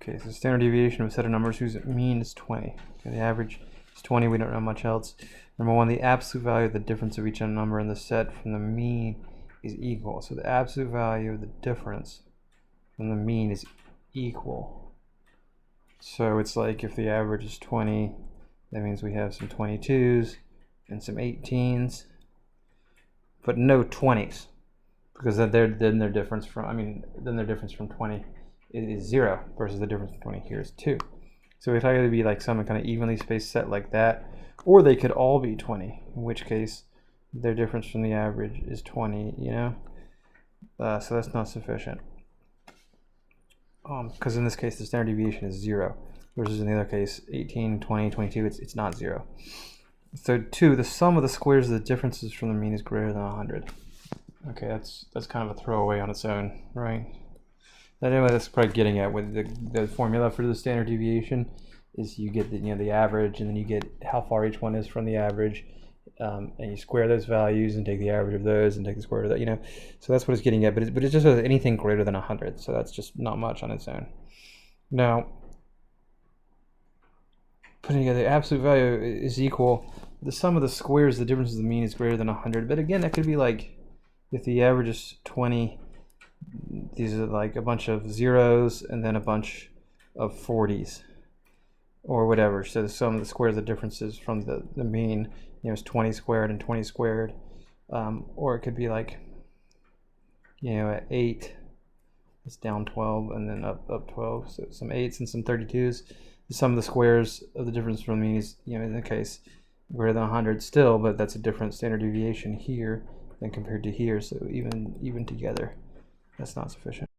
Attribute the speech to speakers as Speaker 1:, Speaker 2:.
Speaker 1: Okay, so standard deviation of a set of numbers whose mean is 20. Okay, the average is 20, we don't know much else. Number one, the absolute value of the difference of each number in the set from the mean is equal. So the absolute value of the difference from the mean is equal. So it's like if the average is 20, that means we have some 22s and some 18s, but no 20s, because then their difference from 20 is 0 versus the difference from 20 here is 2. So it'd either be like some kind of evenly spaced set like that, or they could all be 20, in which case their difference from the average is 20, you know? So that's not sufficient. Because in this case the standard deviation is 0, versus in the other case 18, 20, 22, it's not 0. So 2, the sum of the squares of the differences from the mean is greater than 100. Okay, that's kind of a throwaway on its own, right? Anyway, that's probably getting at with the formula for the standard deviation is you get the average, and then you get how far each one is from the average, and you square those values and take the average of those and take the square root of that, So that's what it's getting at, but it just says anything greater than 100, so that's just not much on its own. Now, putting together the absolute value is equal. The sum of the squares, the difference of the mean is greater than 100, but again, that could be like if the average is 20. These are like a bunch of zeros and then a bunch of 40s or whatever. So the sum of the squares, the differences from the mean, is 20 squared and 20 squared. Or it could be like, at 8, it's down 12 and then up 12. So some 8s and some 32s. The sum of the squares of the difference from the mean is, in the case, greater than 100 still, but that's a different standard deviation here than compared to here. So even together, that's not sufficient.